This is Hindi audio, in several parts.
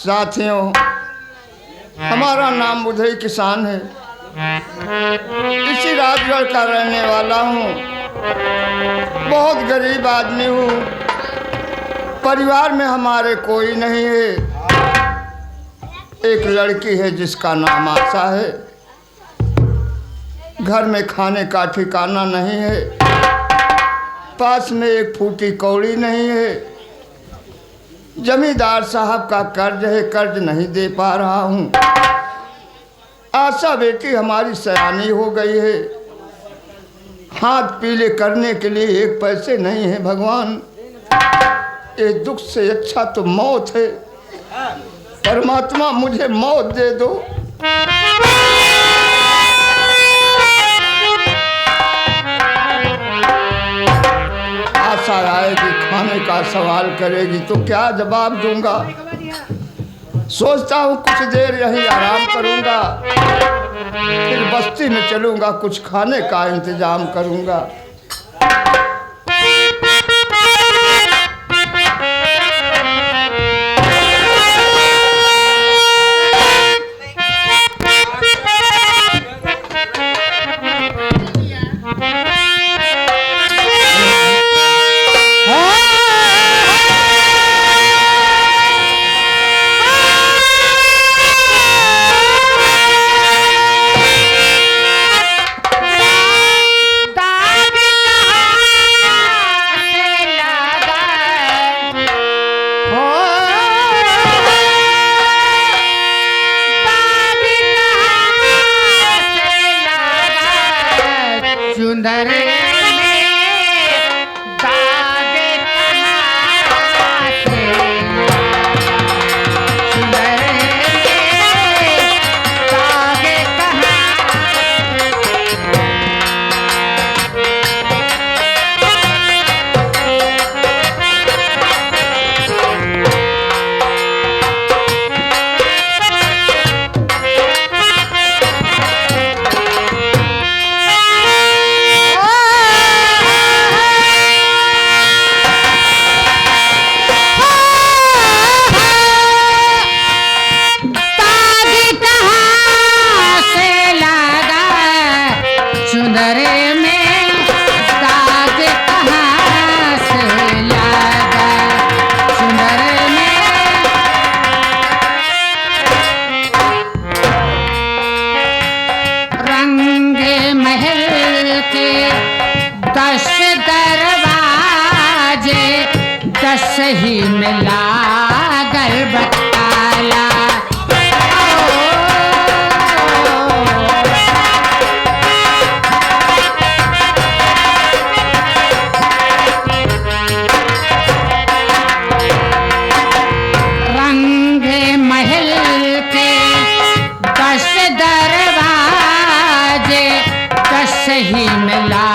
साथियों, हमारा नाम बुधई किसान है। इसी राजगढ़ का रहने वाला हूँ। बहुत गरीब आदमी हूँ। परिवार में हमारे कोई नहीं है। एक लड़की है जिसका नाम आशा है। घर में खाने का ठिकाना नहीं है। पास में एक फूटी कौड़ी नहीं है। जमींदार साहब का कर्ज है, कर्ज नहीं दे पा रहा हूँ। आशा बेटी हमारी सयानी हो गई है। हाथ पीले करने के लिए एक पैसे नहीं है। भगवान, ये दुख से अच्छा तो मौत है। परमात्मा मुझे मौत दे दो। आशा आएगी, खाने का सवाल करेगी तो क्या जवाब दूंगा। सोचता हूँ कुछ देर यहीं आराम करूंगा, फिर बस्ती में चलूंगा, कुछ खाने का इंतजाम करूंगा। सही मिला गलबताला। रंग महल के 10 दरवाजे, 10 ही मिला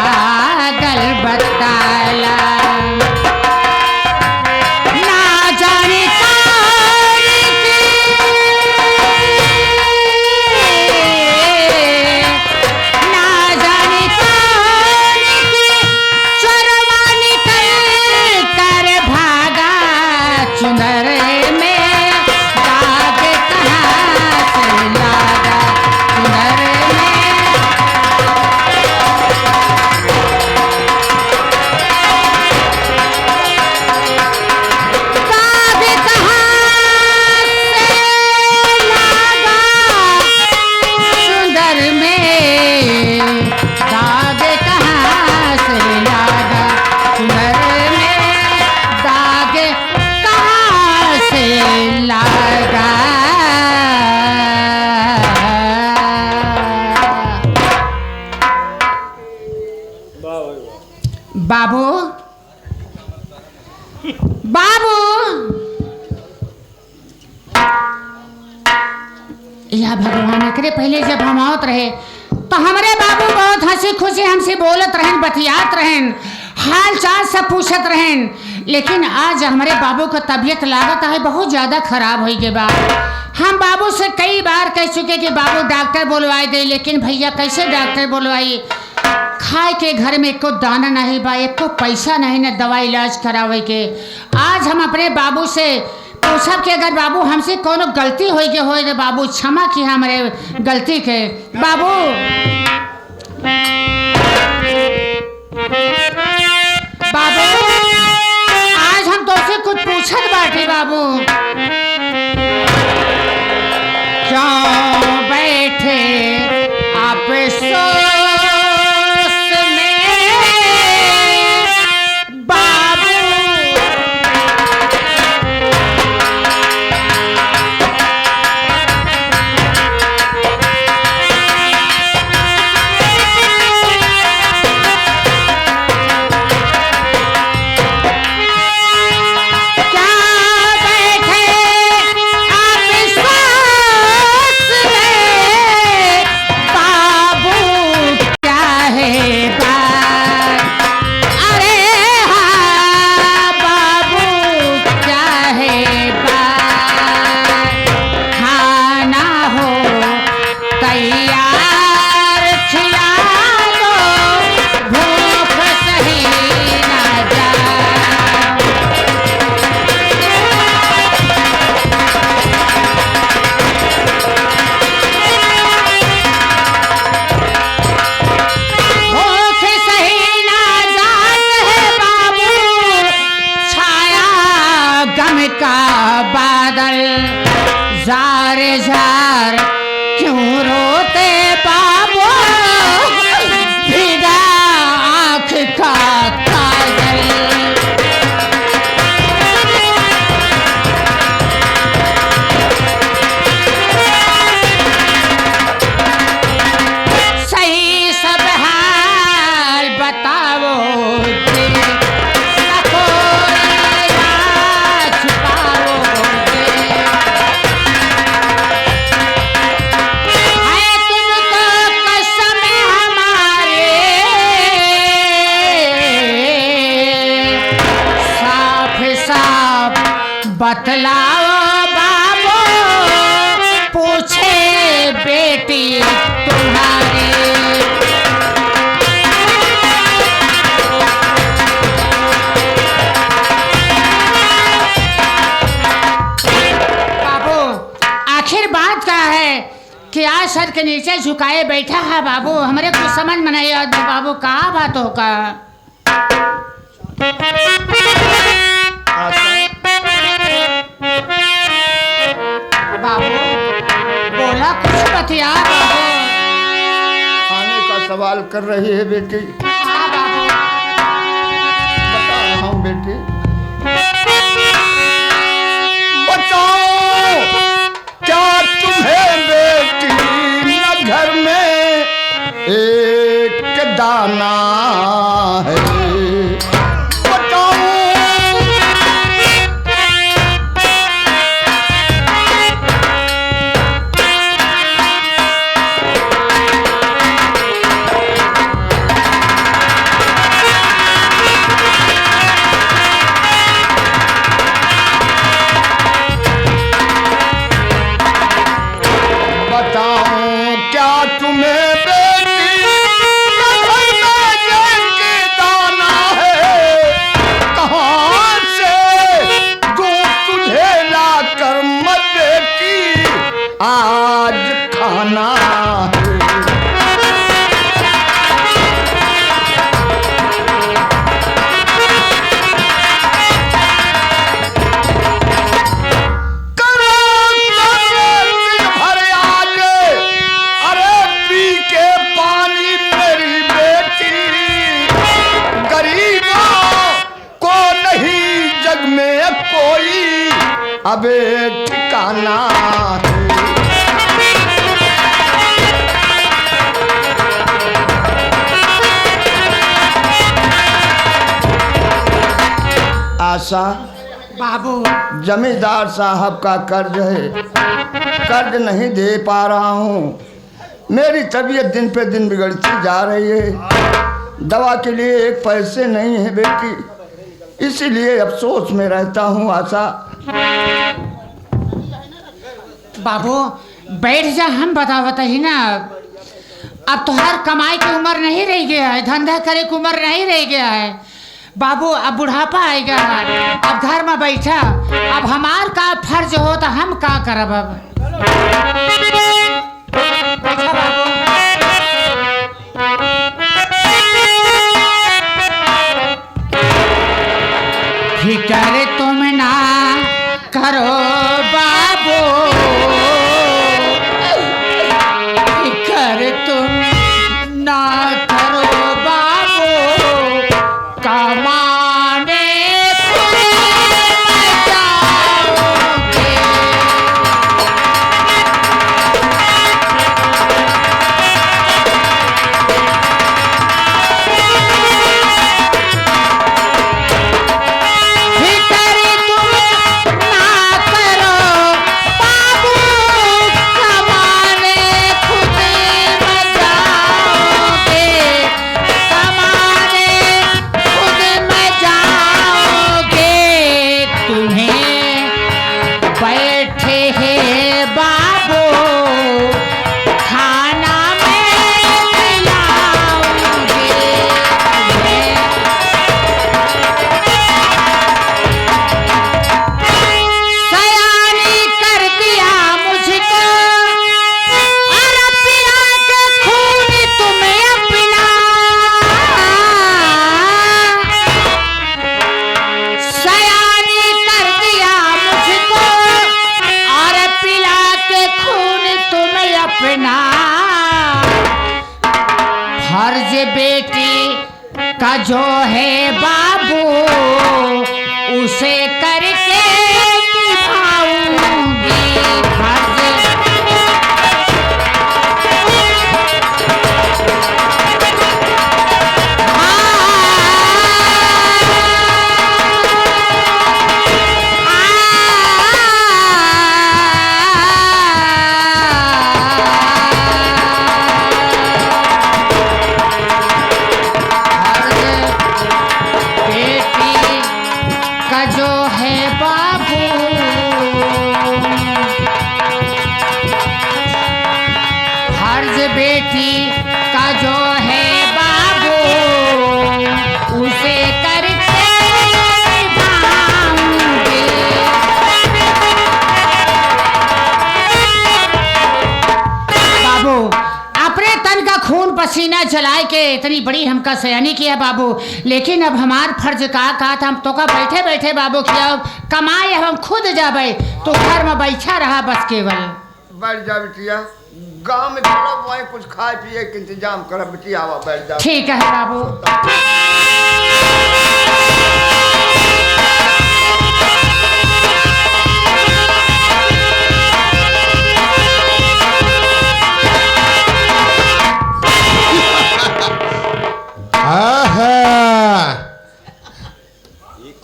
गलबताला। बाबू, बाबू, या भगवान करे पहले जब हम आवत रहे तो हमारे बाबू बहुत हंसी खुशी हमसे बोलत रहन, बतियात रहन, हाल चाल सब पूछत रहन। लेकिन आज हमारे बाबू का तबीयत लागत है बहुत ज़्यादा खराब हो गई बा। हम बाबू से कई बार कह चुके कि बाबू डॉक्टर बुलवाई दे, लेकिन भैया कैसे डॉक्टर बुलवाई। खाए के घर में एको दाना नहीं बा, एको पैसा नहीं न दवा इलाज करावे के। आज हम अपने बाबू से पूछब कि अगर बाबू हमसे कोनो गलती हो गई हो तो बाबू क्षमा की हमारे गलती के बाबू। बाबू आज हम तुमसे कुछ पूछत बाटे बाबू। क्यों बैठे आप सोच में बाबू। बतलाओ बाबू पूछे बेटी तुम्हारे। बाबू आखिर बात क्या है कि आज सर के नीचे झुकाए बैठा है बाबू। हमारे कुछ समझ में नहीं आता बाबू का बात होगा। बाबू बोला कुछ बतिया बाबू। खाने का सवाल कर रही है बेटी। हाँ बाबू बता रहा हूँ बेटी। बताओ क्या तुम्हें बेटी न घर में एक दाना है। अबे ठिकाना आशा बाबू जमींदार साहब का कर्ज है, कर्ज नहीं दे पा रहा हूँ। मेरी तबीयत दिन पे दिन बिगड़ती जा रही है। दवा के लिए एक पैसे नहीं है बेटी, इसीलिए अफसोस में रहता हूँ। आशा बाबू बैठ जा, हम बतावत ही ना। अब तो हर कमाई की उम्र नहीं रह गया है, धंधा करे की उम्र नहीं रह गया है। बाबू अब बुढ़ापा आएगा हमारे, अब घर में बैठा, अब हमार का फर्ज हो तो हम का करब अब। बैठा बाबू। फिकर तुम ना करो बाबू, फिकर तुम ना करो बाबू, कमाने खुद जाओगे। फिकर तुम ना करो बाबू, कमाने खुद जाओगे, कमाने खुद में जाओगे। तुम्हें बैठे हैं बाबू, खाना में खिलाऊंगे तुम्हें। सयानी कर दिया मुझको, अरे पिला के खून तुम्हें अपना। सयानी कर दिया मुझको, अरे पिला के खून तुम्हें अपना। फर्ज बेटी का जो है बाबू, उसे करके निभाऊंगी। फर्ज बेटी का जो है बाबू, फर्ज बेटी का जो है बाबू, उसे करके निभाऊंगी। बाबू अपने तन का खून पसीना जलाए के इतनी बड़ी हमका सयानी किया बाबू, लेकिन अब हमार फर्ज का था हम तो का बैठे बैठे बाबू किया कमाए, हम खुद जाबे तो घर में बैठा रहा बस केवल। बैठ जा बिटिया, गांव में चलो वहीं कुछ खाए पिए के इंतजाम कर बिटिया, आवा बैठ जा। ठीक है बाबू।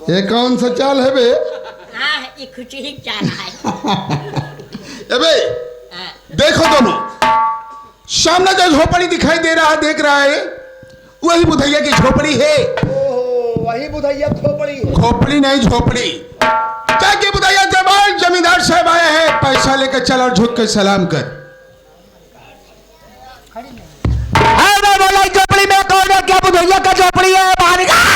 ये कौन सा चाल है बे? हाँ ये कुछ ही चाल है। ए बे, देखो दोनों, सामने जो झोपड़ी दिखाई दे रहा देख रहा है, वही बुधैया की झोपड़ी है। ओहो, वही बुधैया खोपड़ी है। खोपड़ी नहीं झोपड़ी। जाके बुधैया जबान जमींदार साहब आए हैं, पैसा लेकर चल और झुक के सलाम कर। बोला झोपड़ी में कौन है? क्या बुधैया का झोपड़ी है? बाहर निकाल।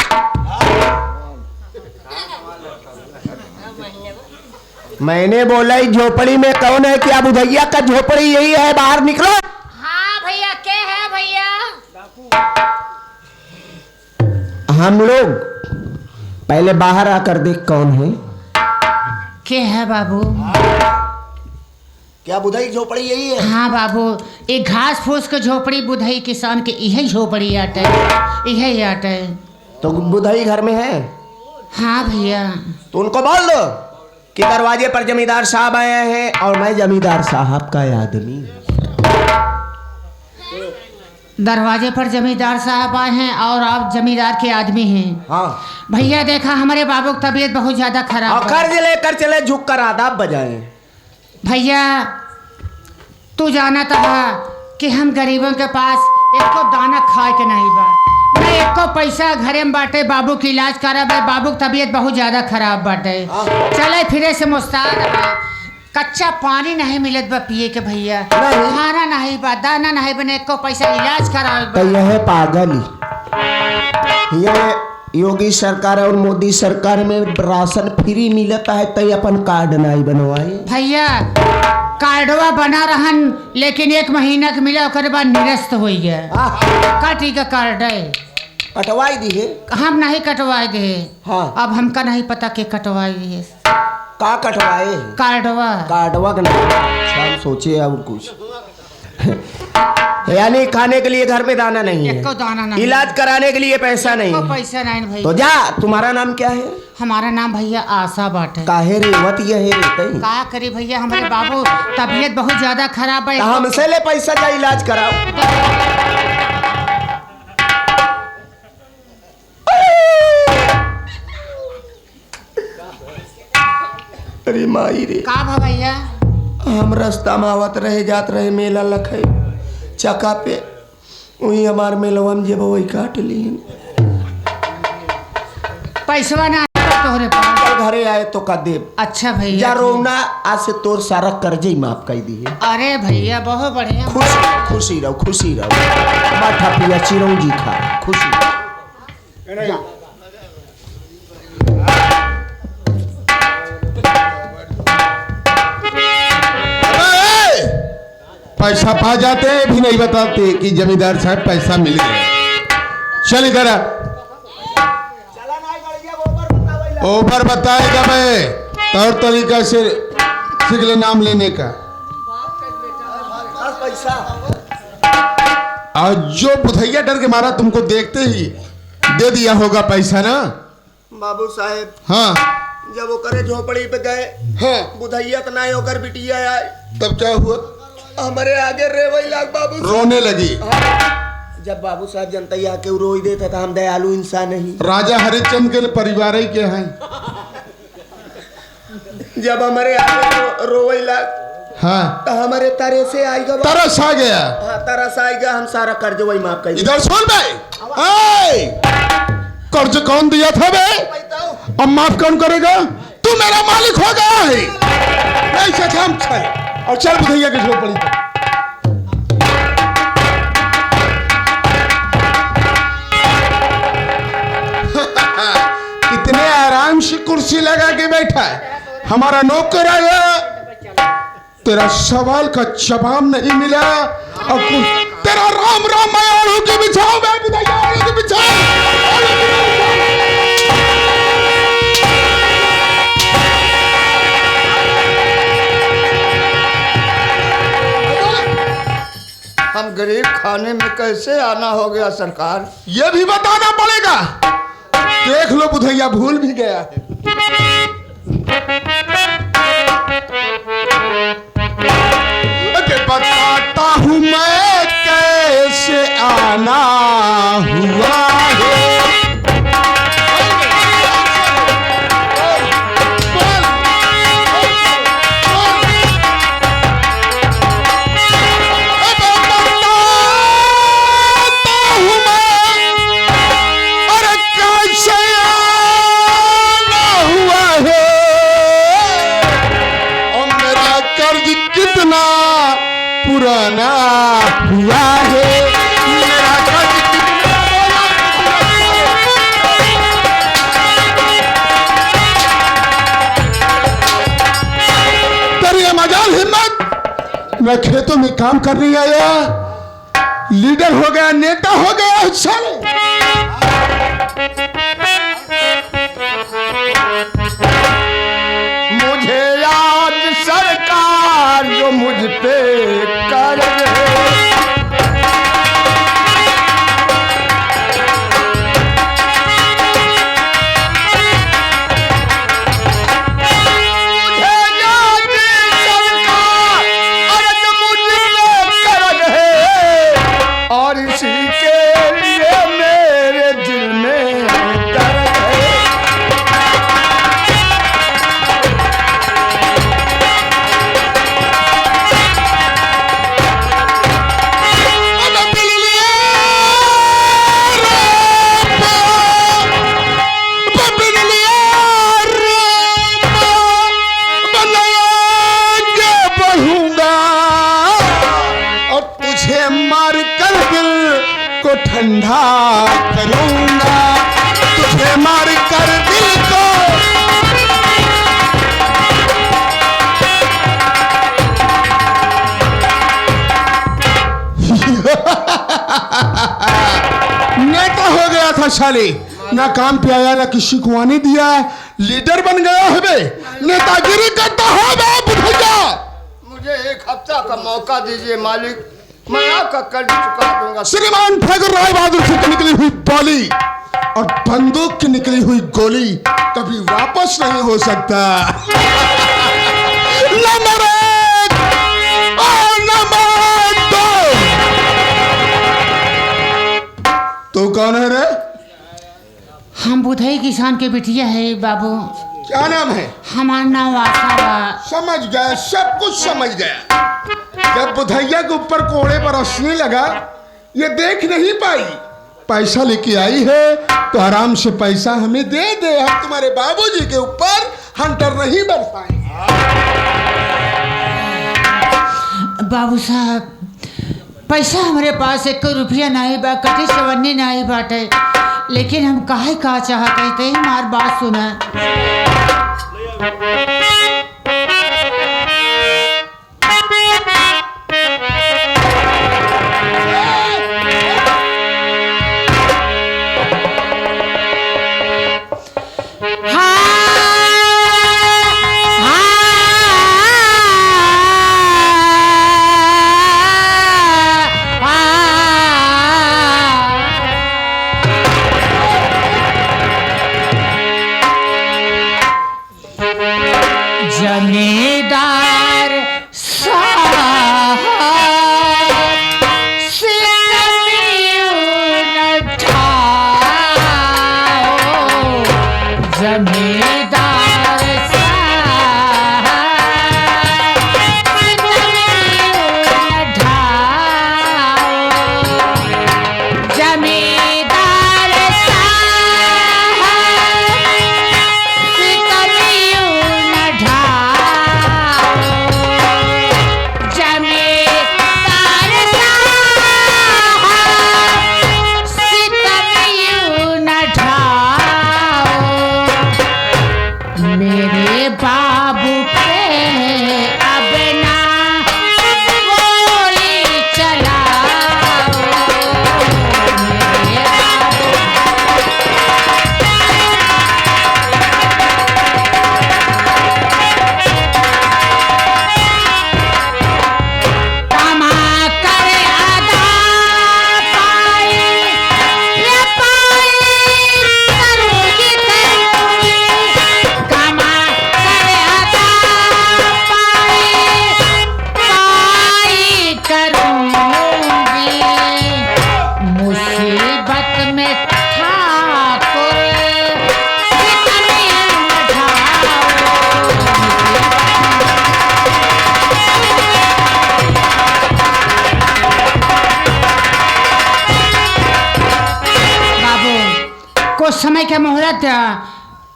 मैंने बोला इस झोपड़ी में कौन है? क्या बुधैया का झोपड़ी यही है? बाहर निकलो। हाँ भैया, क्या है भैया? हम लोग पहले बाहर आकर देख कौन है। क्या है बाबू? क्या बुधई झोपड़ी यही है? हाँ बाबू, एक घास फूस के झोपड़ी बुधई किसान के यही झोपड़ी आटे, यही आटे। तो बुधई घर में है? हाँ भैया। तो उनको बोल दो कि दरवाजे पर जमींदार साहब आए हैं और मैं जमींदार साहब का आदमी। दरवाजे पर जमींदार साहब आए हैं और आप जमींदार के आदमी हैं। हाँ भैया देखा हमारे बाबू की तबीयत बहुत ज्यादा खराब और है। कर्ज लेकर चले, झुक कर आदाब बजाए। भैया तू जाना था कि हम गरीबों के पास एको दाना खाए के नहीं बा, न एको पैसा घरे में बाटे। बाबू की इलाज कराबे, बाबू की तबीयत बहुत ज्यादा खराब बाटे। चले फिरे से मुस्ताद है, कच्चा पानी नहीं मिलत बा पिए के भैया, खाना नहीं बा, दाना नहीं बने, एको पैसा इलाज करावे तो यह पागल ये योगी सरकार और मोदी सरकार में राशन फ्री मिलता है तो अपन कार्ड नहीं बनवाए। भैया कार्डवा बना रहन लेकिन 1 महीना के मिला ओकर बाद निरस्त हो गया। काटी का कार्ड है कटवाई दी है। हम नहीं कटवाए दे। हाँ। अब हमका नहीं पता के कटवाई है का कटवाए कार्डवा। कार्डवा का नहीं हम सोचे और कुछ यानी खाने के लिए घर में दाना नहीं है, एको दाना नहीं, इलाज कराने के लिए पैसा नहीं एको है। पैसा नहीं भैया। तो जा, तुम्हारा नाम क्या है? हमारा नाम भैया आशा बाटे। काहे रेवत ये है रहते का करी भैया हमारे बाबू तबीयत बहुत ज्यादा खराब है। हमसे ले पैसा का इलाज कराओ। अरे माई रे का भा भैया? हम रास्ता में आवत रहे जात रहे मेला लखे चक्का पे वही हमार मेलवा में जब वही काट ली पैसवा ना तोहरे पास। घरे आए तो का देव। अच्छा भैया जा रोना आज से तोर सारा कर्जे माफ कर दी है। अरे भैया बहुत बढ़िया। खुशी रहो खुशी रहो। माठा पिया चिरौंजी खा खुशी। पैसा पा जाते हैं भी नहीं बताते कि जमींदार साहब पैसा मिल गया। चल इधर आ। ओवर बताएगा मैं तौर तरीका से सीख ले नाम लेने का। पैसा और जो बुधैया डर के मारा तुमको देखते ही दे दिया होगा पैसा ना बाबू साहेब। हाँ जब वो करे झोपड़ी पे गए हाँ बुधैया तो ना होकर बिटिया आए तब क्या हुआ? हमारे आगे रेवई लाग बाबू रोने लगी। जब बाबू साहब जनता आके रोई देता था हम दयालु इंसान नहीं। राजा हरिश्चंद्र के परिवार ही के हैं। जब हमारे आगे रोई लाग हाँ तो हमारे तारे से आएगा तरस आ गया। हाँ तरस आएगा हम सारा कर्ज वही माफ कर। इधर सुन भाई कर्ज कौन दिया था बे? अब माफ कौन करेगा? तू मेरा मालिक हो गया है। नहीं से हम चल और चल बुधैया के झोपड़ी पर। कितने आराम से कुर्सी लगा के बैठा है हमारा नौकर आया। तेरा सवाल का जवाब नहीं मिला और तेरा राम राम मैं आलू की बिछाओ मैं बुधैया आलू की बिछाओ। हम गरीब खाने में कैसे आना हो गया सरकार? ये भी बताना पड़ेगा। देख लो बुधैया भूल भी गया है। बताता हूँ मैं कैसे आना हुआ है। पुराना हुआ है मेरा कर्ज तेरी मजाल हिम्मत। मैं खेतों में काम करने आया लीडर हो गया नेता हो गया। चल मुझे याद सरकार जो मुझ पे कर्ज है। मुझे याद सरकार अरे जो मुझ पे कर्ज है और इसी के लिए मेरे दिल में दर्द है। ठंडा करूंगा तुझे साले, ना काम पे आया ना किसी को आने दिया, लीडर बन गया है बे, नेतागिरी करता है बे बुढ़िया। मुझे एक हफ्ता का मौका दीजिए मालिक, मैं आपका कर्ज चुका दूंगा। श्रीमान ठाकुर राय बहादुर से निकली हुई बोली और बंदूक की निकली हुई गोली कभी वापस नहीं हो सकता। नंबर 1 और नंबर 2। तू कौन है रे? हम बुधई किसान के बिटिया है बाबू। क्या नाम है? हमारा नाम आशा बा। समझ गया, सब कुछ समझ गया। जब बुधैया के ऊपर कोड़े पर हंसने लगा, ये देख नहीं पाई, पैसा लेके आई है तो आराम से पैसा हमें दे दे, हम तुम्हारे बाबूजी के ऊपर हंटर नहीं बन पाए। बाबू साहब, पैसा हमारे पास 1 रुपया नहीं बा, कटी सवन्नी नहीं बाटे, लेकिन हम काहे का चाहते थे हमार बात सुना। जमींदार साहब से न ठाओ, जमींदार साहब से न ठाओ, जमींदार साहब से न ठाओ, जमींदार साहब सितमियों न ठाओ, मेरे बाबू पे अब ना गोली चलाओ, मेरे बाबू कमा कर अदा पाए, ये पाए करूँगी करूँगी, कमा कर अदा पाए करूँगी, मुसीबत में ठाकुर सितमियों न ठाओ। बाबू, कुछ समय के मोहलत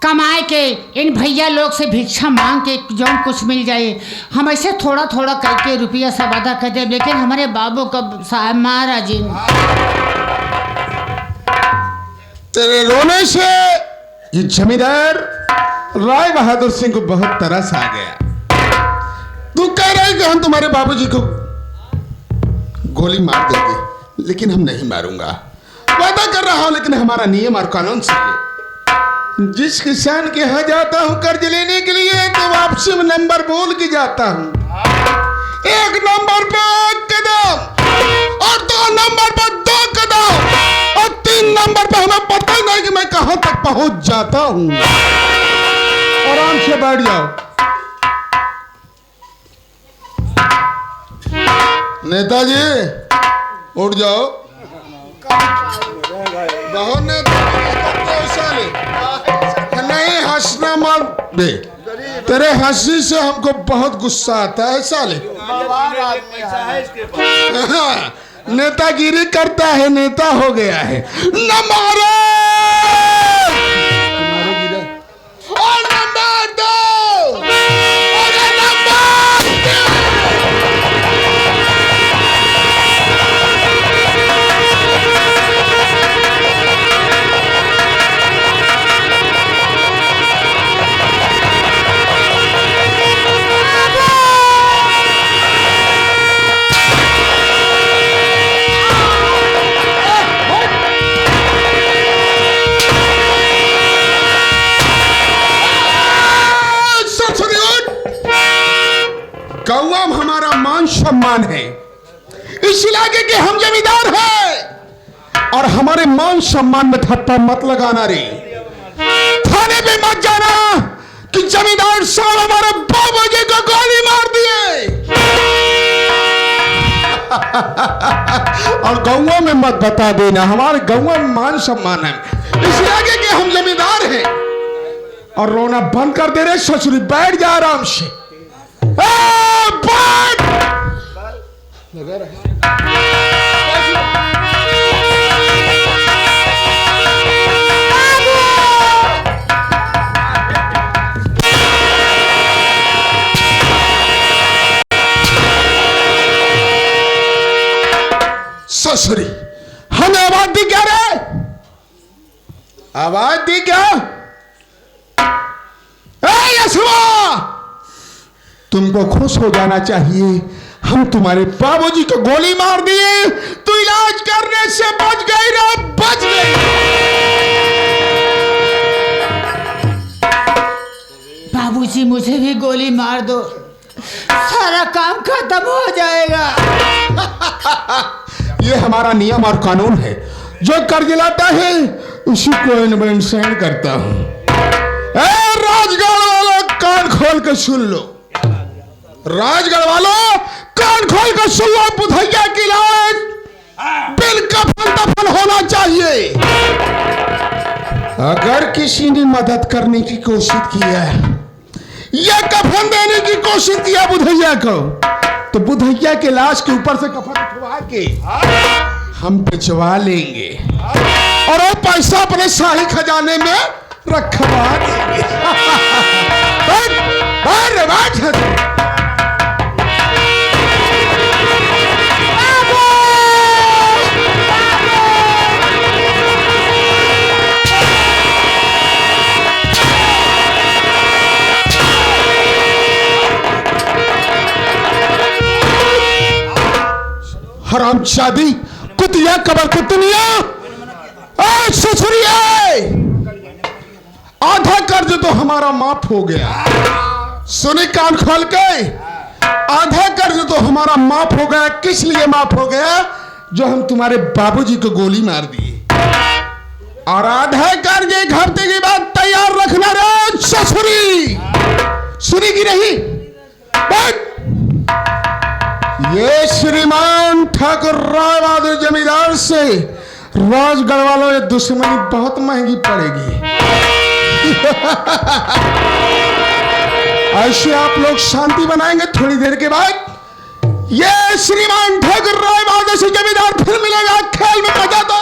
कमाए के इन भैया लोग से भिक्षा मांग के जो कुछ मिल जाए, हम ऐसे थोड़ा थोड़ा करके रुपया सब अदा कर दे, लेकिन हमारे बाबू का साहब महाराज जी तेरे रोने से ये जमींदार राय बहादुर सिंह को बहुत तरस आ गया। तू कह रहा है कि हम तुम्हारे बाबूजी को गोली मार देंगे, लेकिन हम नहीं मारूंगा, वादा कर रहा हूं, लेकिन हमारा नियम और कानून से जिस किसान के यहाँ जाता हूं कर्ज लेने के लिए तो वापसी में नंबर बोल के जाता हूं। 1 नंबर पे 1 कदम और 2 नंबर पर 2 कदम और 3 नंबर पे हमें पता ही नहीं कि मैं कहां तक पहुंच जाता हूं। आराम से बैठ जाओ। नेताजी उठ जाओ। बहुत नेतागिरी करते हो साले। नहीं हंसना मत बे, तेरे हंसी से हमको बहुत गुस्सा आता है साले। नेतागिरी करता है, नेता हो गया है। नंबर 1 और नंबर 2 और नंबर 3। हमारा मान सम्मान है। इस इलाके के हम जमींदार हैं और हमारे मान सम्मान में ठप्पा मत लगाना रे। थाने पे मत जाना कि जमींदार साहब हमारे बाबूजी को गोली मार दिए। और गौवा में मत बता देना, हमारे गौवा में मान सम्मान है। इस इलाके के हम जमींदार हैं। और रोना बंद कर दे रहे ससुरी, बैठ जा आराम से। बैठ लगा रहे। ससुरी हमें आवाज दी क्या रे? आवाज दी क्या? यशवा, तुमको खुश हो जाना चाहिए। हम तुम्हारे बाबूजी को गोली मार दिए, तू इलाज करने से बच गई ना, बच गई। बाबूजी मुझे भी गोली मार दो, सारा काम खत्म हो जाएगा। ये हमारा नियम और कानून है। जो कर्ज लाता है उसी को इन्वेंशन करता हूं। राजगढ़ वालों कान खोल के सुन लो, राजगढ़ वालों कान खोल के सुन लो। बुधैया की लाश बिल कफन दफन होना चाहिए। अगर किसी ने मदद करने की कोशिश किया या कफन देने की कोशिश किया बुधैया को, तो बुधैया के लाश के ऊपर से कफन उठवा के हम भिजवा लेंगे और वो पैसा अपने शाही खजाने में रखवा देंगे। हरामजादी, कुतिया, कबर कुतनिया, ससुरिया, आधा कर्ज तो हमारा माफ हो गया। सुनी कान खोल के, आधा कर्ज तो हमारा माफ हो गया। किस लिए माफ हो गया? जो हम तुम्हारे बाबूजी को गोली मार दिए। और आधा कर्ज एक हफ्ते के बाद तैयार रखना रे ससुरी। सुनी की नहीं? ये श्रीमान ठाकुर राय बहादुर जमींदार से राजगढ़ वालों ये दुश्मनी बहुत महंगी पड़ेगी। ऐसे आप लोग शांति बनाएंगे, थोड़ी देर के बाद ये श्रीमान ठाकुर राय बहादुर से जमींदार फिर मिलेगा। खेल में मजा दो।